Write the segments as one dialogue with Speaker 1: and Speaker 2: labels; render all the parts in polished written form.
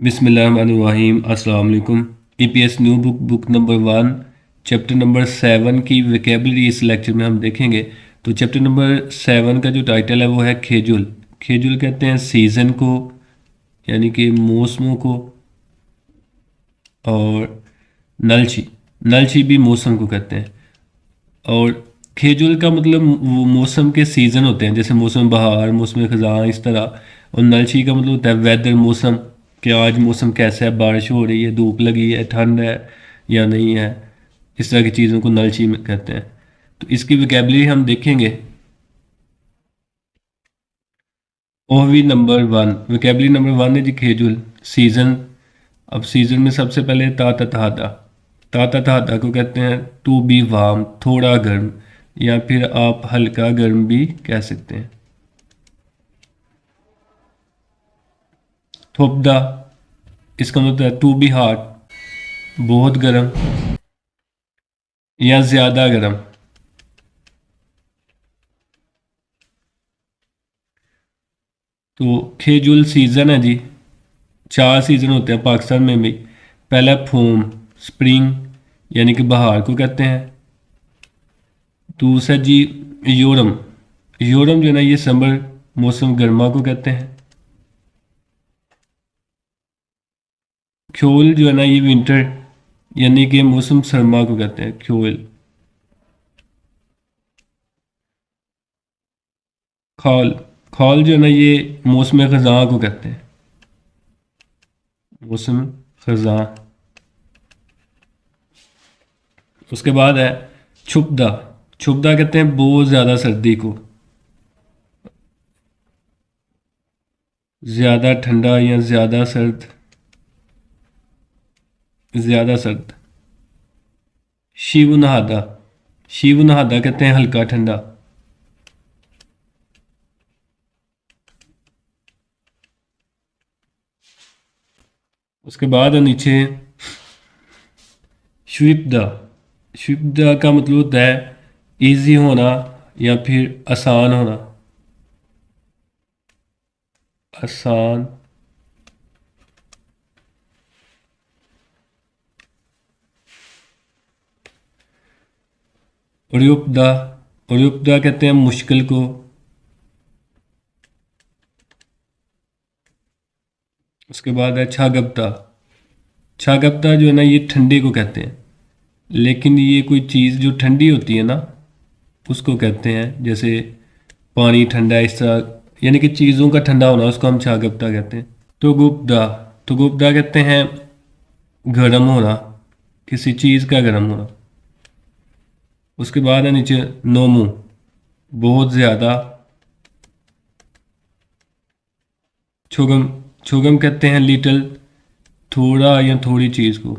Speaker 1: बिस्मिल्लाहिर्रहमानिर्रहीम अस्सलाम वालेकुम। EPS new book number 1 chapter number 7 की वोकैबुलरी इस लेक्चर में हम देखेंगे। तो चैप्टर नंबर 7 का जो टाइटल है वो है खेजुल। खेजुल कहते हैं सीज़न को, यानी कि मौसमों को। और नलछी, नलछी भी मौसम को कहते हैं। और खेजुल का मतलब वो मौसम के सीज़न होते हैं, जैसे मौसम बहार, मौसम ख़ज़ां, इस तरह। और नलछी का मतलब होता है वेदर, मौसम, कि आज मौसम कैसा है, बारिश हो रही है, धूप लगी है, ठंड है या नहीं है। इस तरह की चीज़ों को नलछी में कहते हैं। तो इसकी वोकैबुलरी हम देखेंगे। ओहवी नंबर 1, वोकैबुलरी नंबर 1 है जी खेजुल, सीज़न। अब सीज़न में सबसे पहले ताता ताता को कहते हैं टू बी वार्म, थोड़ा गर्म, या फिर आप हल्का गर्म भी कह सकते हैं। थोपदा, इसका मतलब है टू बी हॉट, बहुत गर्म या ज़्यादा गर्म। तो खेजुल सीज़न है जी, 4 सीज़न होते हैं पाकिस्तान में भी। पहला फोम, स्प्रिंग, यानी कि बहार को कहते हैं। दूसरा जी योरम, योरम जो है ना ये समर, मौसम गर्मा को कहते हैं। ख्योल जो है ना ये विंटर, यानी कि मौसम सरमा को कहते हैं, ख्योल। खौल, खौल जो है ना ये मौसम ख़ज़ां को कहते हैं, मौसम ख़ज़ां। उसके बाद है छुपदा, छुपदा कहते हैं बहुत ज़्यादा सर्दी को, ज़्यादा ठंडा या ज़्यादा सर्द, ज़्यादा सर्द। शिव नहादा, शिव नहादा कहते हैं हल्का ठंडा। उसके बाद है नीचे श्विपदा, श्विपदा का मतलब होता है इजी होना या फिर आसान होना, आसान। उर्युपदा, उर्युपदा कहते हैं मुश्किल को। उसके बाद है छागप्ता, छागप्ता जो है ना ये ठंडे को कहते हैं, लेकिन ये कोई चीज़ जो ठंडी होती है ना उसको कहते हैं, जैसे पानी ठंडा, इस तरह, यानी कि चीज़ों का ठंडा होना, उसको हम छागप्ता कहते हैं। तुगुप्ता, तुगुप्ता कहते हैं गर्म होना, किसी चीज़ का गर्म होना। उसके बाद है नीचे नोमू, बहुत ज़्यादा। छुगम, छुगम कहते हैं लिटिल, थोड़ा या थोड़ी चीज़ को।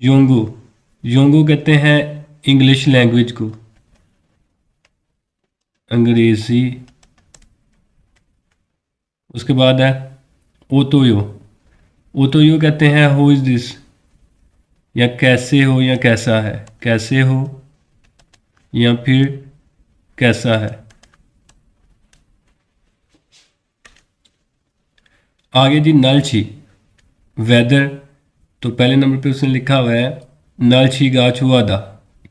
Speaker 1: योंगू, योंगू कहते हैं इंग्लिश लैंग्वेज को, अंग्रेज़ी। उसके बाद है ओतोयो, ओतोयो कहते हैं हु इज़ दिस, या कैसे हो या कैसा है, कैसे हो या फिर कैसा है। आगे जी नलछी, वेदर। तो पहले नंबर पे उसने लिखा हुआ है नलछी गाछ वादा,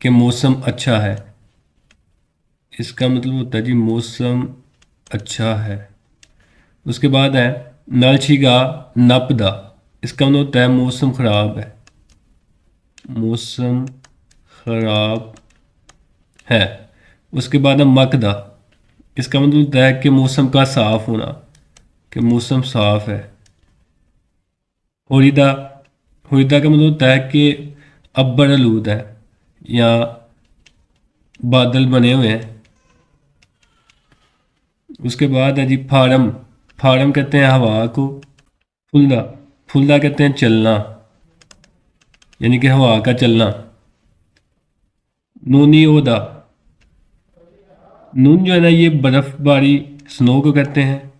Speaker 1: कि मौसम अच्छा है। इसका मतलब होता है जी मौसम अच्छा है। उसके बाद है नलछी गा नपदा, इसका मतलब होता है मौसम खराब है, मौसम खराब है। उसके बाद है मकदा, इसका मतलब होता है कि मौसम का साफ होना, कि मौसम साफ है। होरिदा, होरिदा का मतलब होता है कि अब्बर आलूद है या बादल बने हुए हैं। उसके बाद है जी फारम, फारम कहते हैं हवा को। फुल्दा, फुल्दा कहते हैं चलना, यानी कि हवा का चलना। नूनी ओदा, नून जो है ना ये बर्फबारी, स्नो को कहते हैं।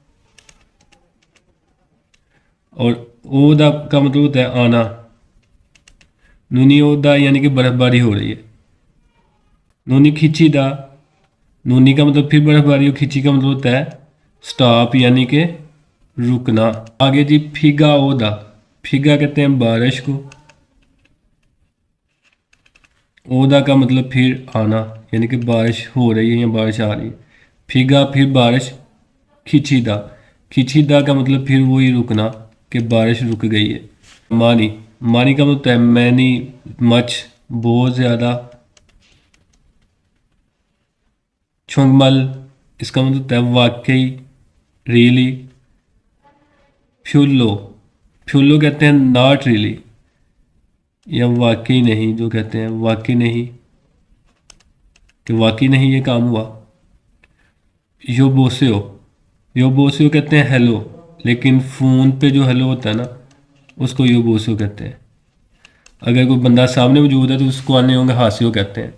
Speaker 1: और ओदा का मतलब होता है आना, नूनी ओदा यानी कि बर्फबारी हो रही है। नूनी खिंची दा, नूनी का मतलब फिर बर्फबारी, और खिंची का मतलब होता है स्टॉप यानी कि रुकना। आगे जी फिगा ओदा, फिगा कहते हैं बारिश को, ओदा का मतलब फिर आना, यानी कि बारिश हो रही है या बारिश आ रही है। फिगा फिर बारिश, खिचीदा, खिचीदा का मतलब फिर वही रुकना कि बारिश रुक गई है। मानी, मानी का मतलब है मैनी, मच, बहुत ज़्यादा। छुंगमल, इसका मतलब है वाकई, रियली। फ्यूलो, फ्यूलो कहते हैं नॉट रियली, या वाकई नहीं, जो कहते हैं वाकई नहीं, कि वाकई नहीं ये काम हुआ। योबोसियो, योबोसियो कहते हैं हेलो, लेकिन फ़ोन पे जो हेलो होता है ना, उसको योबोसियो कहते हैं। अगर कोई बंदा सामने मौजूद है तो उसको आने होंगे हासियो कहते हैं।